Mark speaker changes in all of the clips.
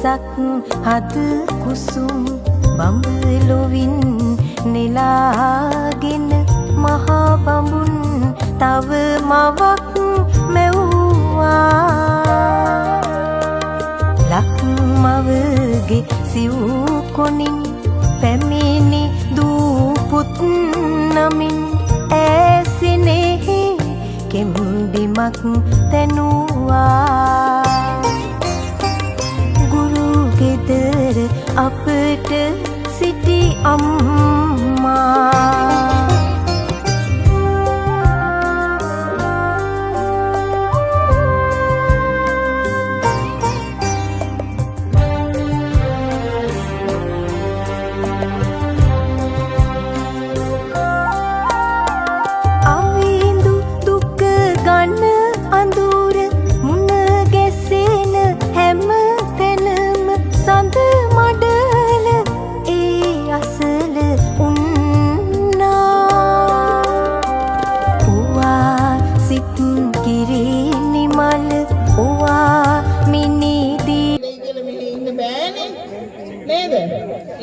Speaker 1: වෙසක් හද කුසුම් බඹලොවින් නෙලාගෙන මහා බඹුන් තව මවක් මෙව්වා ලක්මවගේ සිව් කොනින් පැමිණි දූපුත් නමින් ඇසිනෙහි කෙම්බිමක් තැනුවා ගුරු ගෙදර අපට සිටි අම්මා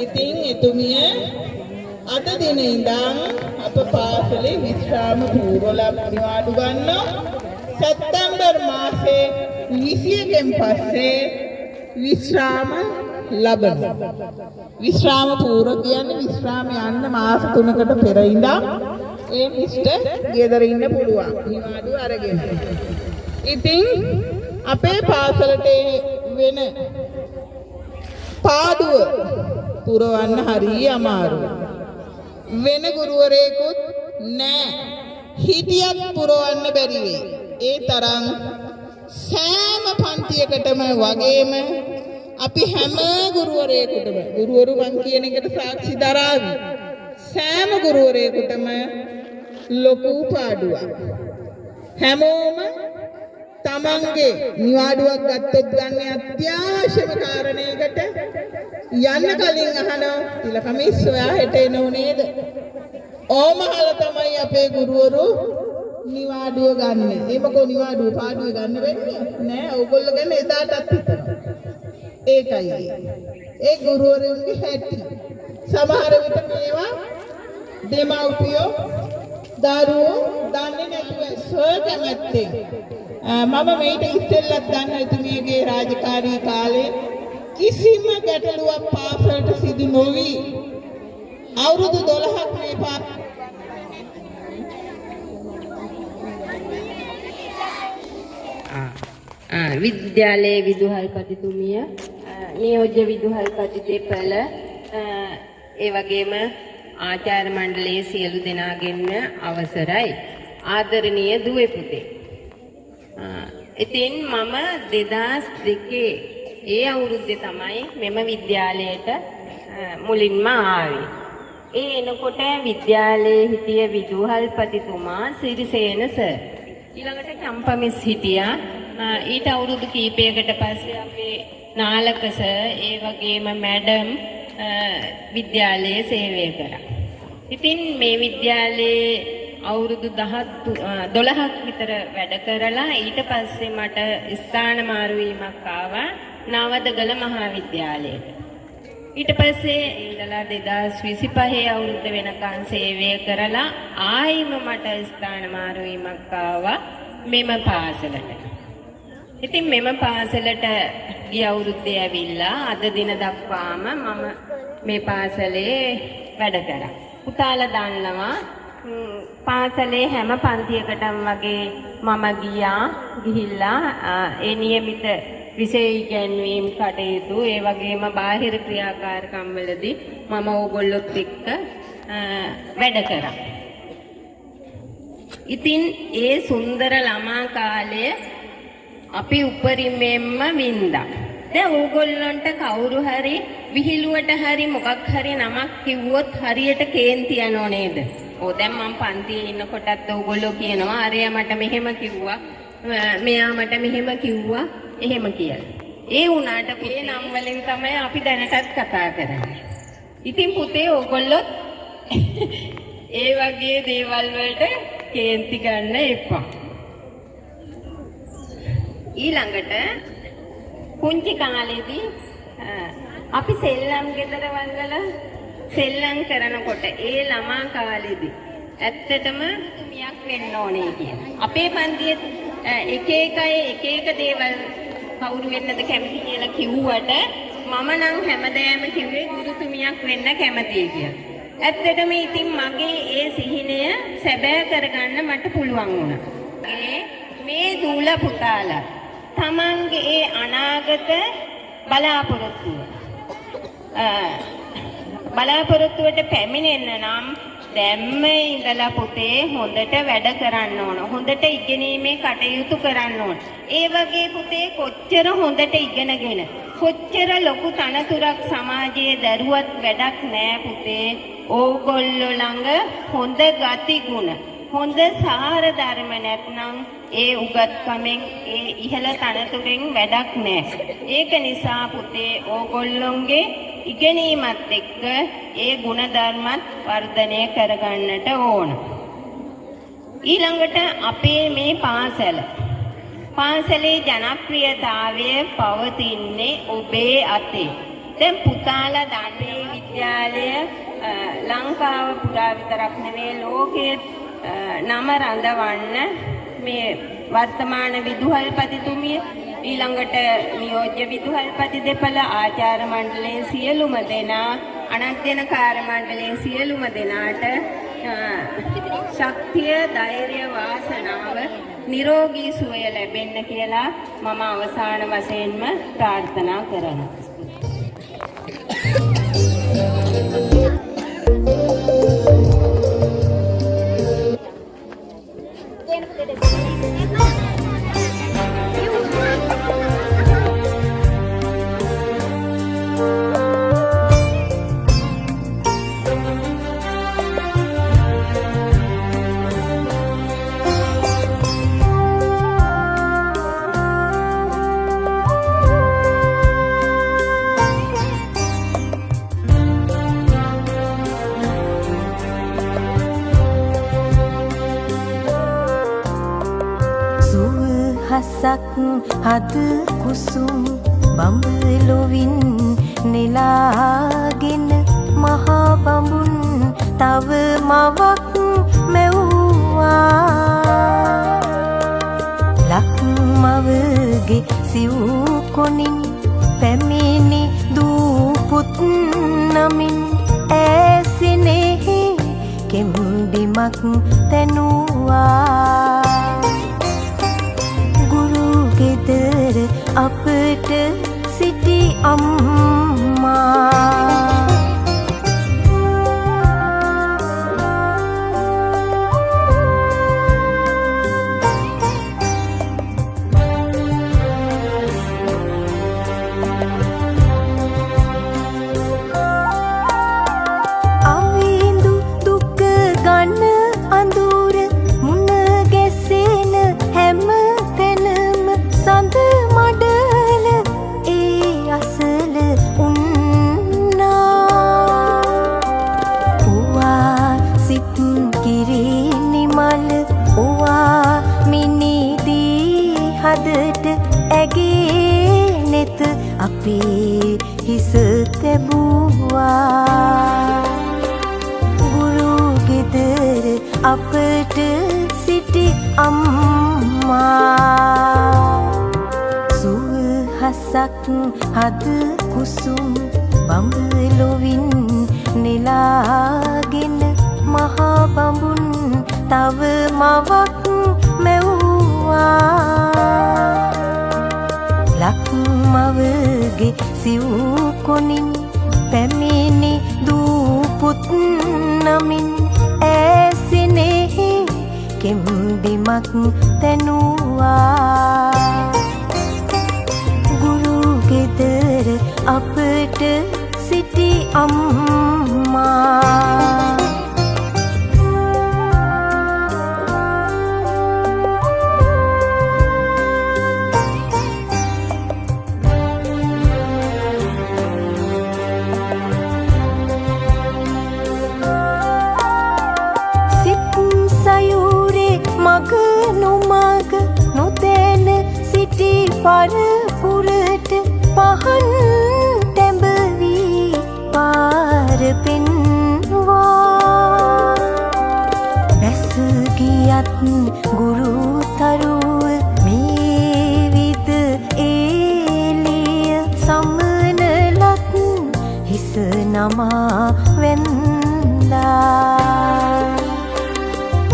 Speaker 2: ඉතින් එතුමිය අද දින ඉඳන් අප පාසලේ විශ්‍රාම පූර්ව නිවාඩු ගන්නවා. සැප්තැම්බර් මාසේ 20 පස්සේ විශ්‍රාම ලබනවා. විශ්‍රාම පූර්ව කියන්නේ විශ්‍රාම යන්න මාස 3කට පෙර ඉඳන් ඒ මිස්ටර් ගෙදර ඉන්න පුළුවන් නිවාඩු අරගෙන. ඉතින් අපේ පාසලට වෙන පාඩුව පුරවන්න හරිය අමාරුයි. වෙන ගුරුවරයෙකුත් නැහැ. හිටියත් පුරවන්න බැරි වෙයි. ඒ තරම් සෑම පන්තියකටම වගේම අපි හැම ගුරුවරයෙකුටම ගුරුවරු මං කියන එකට සාක්ෂි දරාවි. සෑම ගුරුවරයෙකුටම ලොකු පාඩුවක්. හැමෝම තමන්ගේ නිවාඩුවක් ගත්තොත් ගන්න අත්‍යවශ්‍යම කාරණයකට යන්න කලින් අහනවා තිලකමිස් ඔයා හෙට එනව නේද? ඕමහල තමයි අපේ ගුරුවරු නිවාඩුව ගන්න. ඒමකෝ නිවාඩුව පාඩුව ගන්න වෙන්නේ නෑ. ඕගොල්ලෝ ගන්න එදාටත් හිතනවා. ඒකයි. ඒ ගුරුවරුන්ගේ හැටි. සමහර විට මේවා දෙමව්පියෝ දරුවෝ දන්නේ නැතුව සොය කැමැත්තෙන් මම මේට ඉස්සෙල්ලත් දන්න එතුමියගේ රාජකාරී කාලේ කිසිම ගැටලුවක් පාසලට සිදු නොවි අවුරුදු 12ක් මේ
Speaker 3: විද්‍යාලයේ විදුහල්පතිතුමිය නියෝජ්‍ය විදුහල්පති දෙපළ ඒ වගේම ආචාර්ය මණ්ඩලයේ සියලු දෙනාගෙන්ම අවසරයි ආදරණීය දුවේ පුතේ. ඉතින් මම 2002 ඒ අවුරුද්දේ තමයි මෙම විද්‍යාලයට මුලින්ම ආවේ. ඒ එනකොට විද්‍යාලයේ හිටිය විදුහල්පතිතුමා සිරිසේන සර්. ඊළඟට චම්පමිස් හිටියා. ඊට අවුරුදු කීපයකට පස්සේ අපේ නාලක සර් ඒ වගේම මැඩම් විද්‍යාලයේ සේවය කරා. ඉතින් මේ විද්‍යාලයේ අවුරුදු 12ක් විතර වැඩ කරලා ඊට පස්සේ මට ස්ථාන මාරු වීමක් ආවා නවදගල මහාවිද්‍යාලයට. ඊට පස්සේ ඉඳලා 2025 අවුරුද්ද වෙනකන් සේවය කරලා ආයිම මට ස්ථාන මාරු වීමක් ආවා මෙම පාසලට. ඉතින් මෙම පාසලට ගිය අවුරුද්දේ ඇවිල්ලා අද දින දක්වාම මම මේ පාසලේ වැඩ කරා. පුතාලා දන්නවා පාසලේ හැම පන්තියකටම වගේ මම ගිහිල්ලා ඒ નિયમિત විෂය ඉගැන්වීම් කටයුතු ඒ වගේම බාහිර ක්‍රියාකාරකම් වලදී මම ඕගොල්ලොත් එක්ක වැඩ කරා. ඉතින් ඒ සුන්දර ළමා කාලය අපි උපරිමයෙන්ම වින්දා. දැන් ඕගොල්ලන්ට කවුරු හරි විහිළුවට හරි මොකක් හරි නමක් කිව්වොත් හරියට කේන්ති යනෝ නේද? ඕ දැන් මම පන්තියේ ඉන්නකොටත් ඕගොල්ලෝ කියනවා අරයා මට මෙහෙම කිව්වා මෙයා මට මෙහෙම කිව්වා එහෙම කියලා. ඒ වුණාට මේ නම් වලින් තමයි අපි දැනටත් කතා කරන්නේ. ඉතින් පුතේ ඕගොල්ලෝ ඒ වගේ දේවල් වලට කේන්ති ගන්න එපා. ඊළඟට පුංචි කාලේදී අපි සෙල්ලම් ගෙදරවල් වල සෙල්ලම් කරනකොට ඒ ළමා කාලෙදී ඇත්තටම තුමියක් වෙන්න ඕනේ කියලා. අපේ පන්තියේ එක එක දේවල් කවුරු වෙන්නද කැමති කියලා කිව්වට මම නම් හැමදාම කිව්වේ ගුරුතුමියක් වෙන්න කැමතියි කියලා. ඇත්තටම ඉතින් මගේ ඒ සිහිනය සැබෑ කරගන්න මට පුළුවන් වුණා. මේ දූල පුතාලා තමන්ගේ ඒ අනාගත බලාපොරොත්තුවට පැමිණෙන්න නම් දැම්ම ඉඳලා පුතේ හොඳට වැඩ කරන්න ඕන. හොඳට ඉගෙනීමේ කටයුතු කරන්න ඕන. ඒ වගේ පුතේ කොච්චර හොඳට ඉගෙනගෙන කොච්චර ලොකු තනතුරක් සමාජයේ දරුවත් වැඩක් නෑ පුතේ. ඕගොල්ලෝ ළඟ හොඳ ගති ගුණ හොඳ සාර ධර්ම නැත්නම් ඒ උගත්කමෙන් ඒ ඉහළ තනතුරෙන් වැඩක් නෑ. ඒක නිසා පුතේ ඕගොල්ලොන්ගේ ඉගෙනීමත් එක්ක ඒ ගුණ ධර්මත් වර්ධනය කරගන්නට ඕන. ඊළඟට අපේ මේ පාසලේ ජනප්‍රියතාවය පවතින්නේ ඔබේ අතේ. දැන් පුතාලා දන්නේ විද්‍යාලය ලංකාව පුරා විතරක් නෙවෙයි ලෝකයේ නම රඳවන්න මේ වර්තමාන විදුහල්පතිතුමිය ඊළඟට නියෝජ්‍ය විදුහල්පති දෙපළ ආචාර්ය මණ්ඩලයේ සියලුම දෙනා අනධ්‍යයනකාර මණ්ඩලයේ සියලුම දෙනාට ශක්තිය ධෛර්ය වාසනාව නිරෝගී සුවය ලැබෙන්න කියලා මම අවසාන වශයෙන්ම ප්‍රාර්ථනා කරනවා.
Speaker 1: හසක් හද කුසුම් බඹලොවින් නෙලාගෙන මහා බඹුන් තව මවක් මෙව්වා. ලක්මවගේ සිව් කොනින් පැමිණි දූපුත් නමින් ඇසිනෙහි කෙම්බිමක් තැනුවා. ගෙදර අපට සිටි අම්මා අවිඳු දුක ගන්න අඳුර මුණ ගැසෙන හැම සඳ මඩල ඒ අසල උන්නා. ඔවා සිත් කිරිනි මල ඔවා මිනිදී හදට ඇගේ නෙත අපේ හිස තැබුවා. ගුරු ගෙදර අපට සිටි අම්මා හසක් හද කුසුම් බඹලොවින් නෙලාගෙන මහා බඹුන් තව මවක් මෙව්වා. ලක්මවගේ සිව් කොනින් පැමිණි දූපුත් නමින් ඇසිනෙහි කෙම්බිමක් තැනුවා. ගෙදර අපට සිටි අම්මා සිත් සයුරේ මග නොමග නොදැන සිටි පරපුරට පහන් කිරිමත් ගුරු තරුව මේ විද ඒලිය සමනලත් හිස නමා වෙන්දා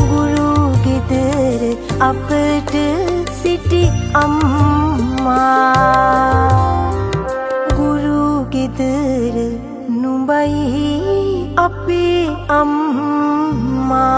Speaker 1: ගුරු ගෙදර අපට සිටි අම්මා ගුරු ගෙදර නුඹයි අපේ අම්මා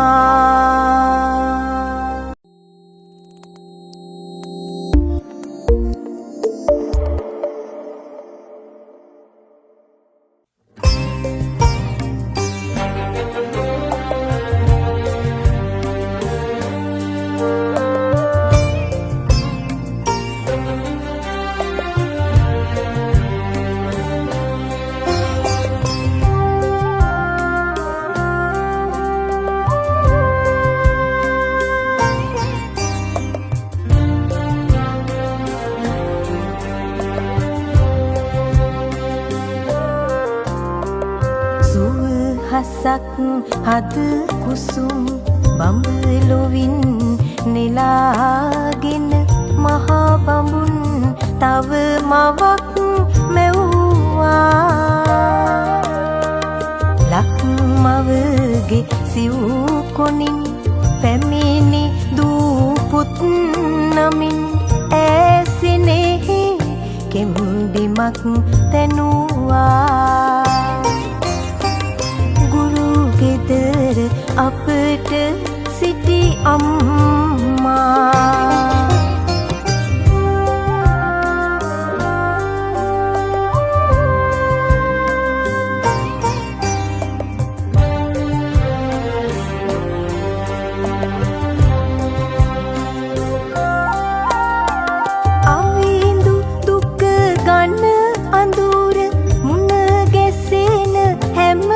Speaker 1: හසක් හද කුසුම් බඹලොවින් නෙලාගෙන මහා බඹුන් තව මවක් මැව්වා ලක්මවගේ සිව් කොනින් පැමිණි දූපුත් නමින් ඈසිනෙහි කෙම්බිමක් තැනුවා ගෙදර අපට සිටි අම්මා අවිඳු දුක ගන්න අඳුර මුණ ගැසෙන හැම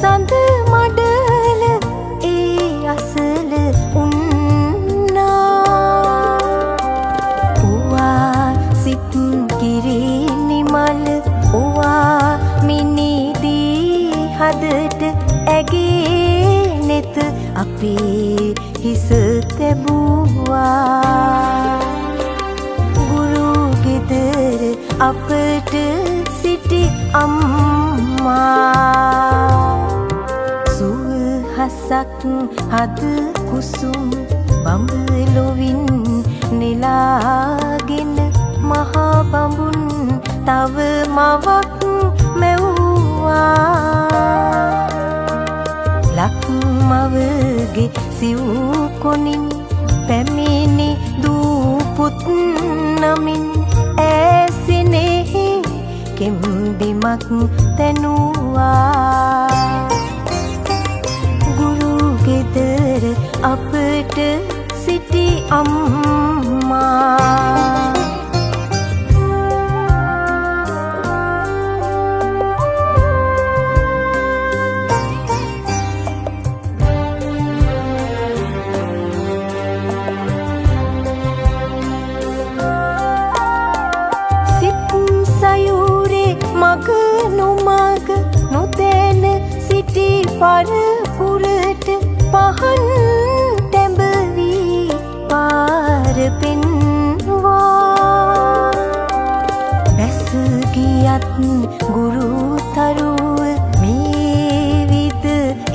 Speaker 1: සඳ මඩල ඒ අසල උන්නා ඔවා සිත් කිරිනිමල ඔවා මිනිදී හදට ඇගේ නෙත අපේ හිස තැබුවා ගුරු ගෙදර අපට සිටි අම්මා හසක් හද කුසුම් බඹලොවින් නෙලාගෙන මහා බඹුන් තව මවක් මැව්වා ලක්මවගේ සිව් කොනින් පැමිණි දූපුත් නමින් ඈසිනෙහි කෙම්බිමක් තැනුවා ගෙදර අපට සිටි අම්මා සිත් සයුරේ මග නොමග නොදැන සිටි පරපුරට පහන් තැඹවී පාර පෙන්වා බැස ගියත් ගුරු තරුව මේ විද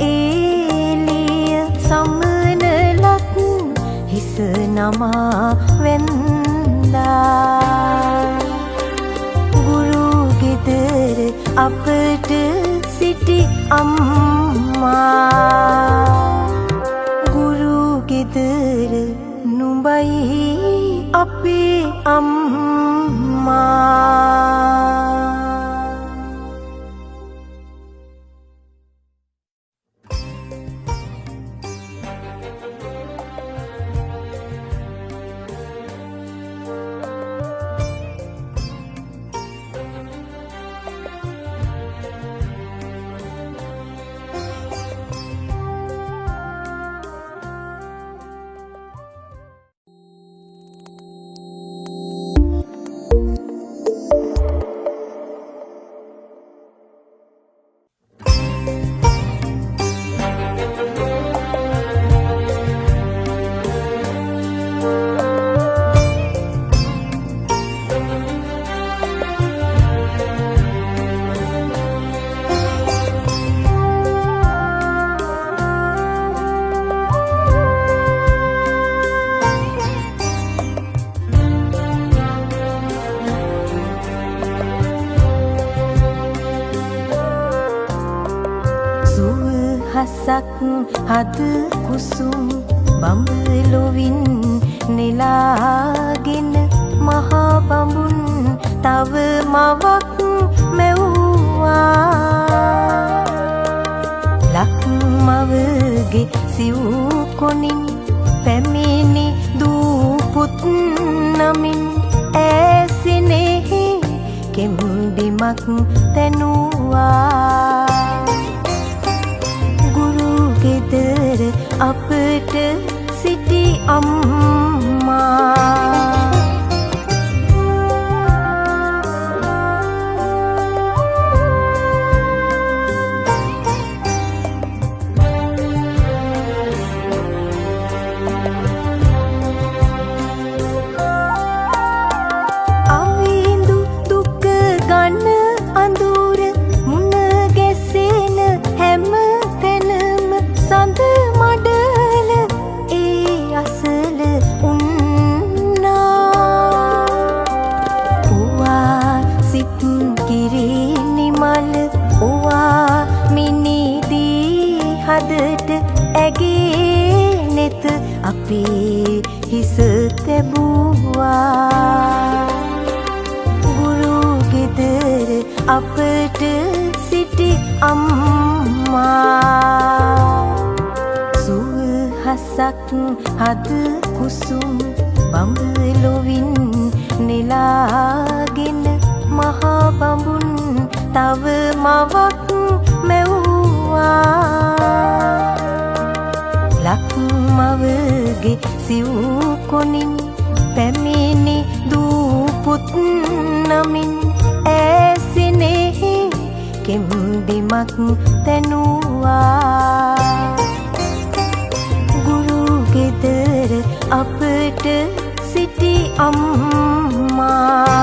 Speaker 1: ඒලිය සමනලත් හිස නමා වෙන්දා ගුරු ගෙදර අපට සිටි අම්මා ගුරු ගෙදර නුඹයි අපේ අම්මා හසක් හද කුසුම් බඹලොවින් නෙලාගෙන මහා බඹුන් තව මවක් මැව්වා ලක් මවගේ සිව් කොනින් පැමිණි දූපුත් නමින් ඇසිනෙහි කෙම්බිමක් තැනුවා ගුරු ගෙදර අපට සිටි අම්මා අපේ හිස තැබුවා ගුරු ගෙදර අපට සිටි අම්මා සුව හසක් හද කුසුම් බඹලොවින් නෙලාගෙන මහා බඹුන් තව මවක් මැව්වා ලක් මවගේ සිව් කොනින් පැමිණි දූපුත් නමින් ඇසිනෙහි කෙම්බිමක් තැනුවා ගුරු ගෙදර අපට සිටි අම්මා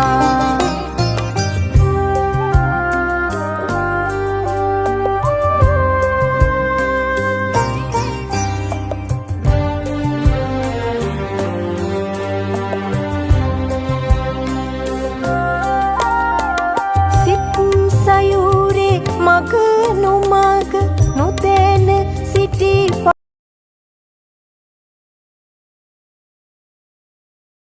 Speaker 1: මග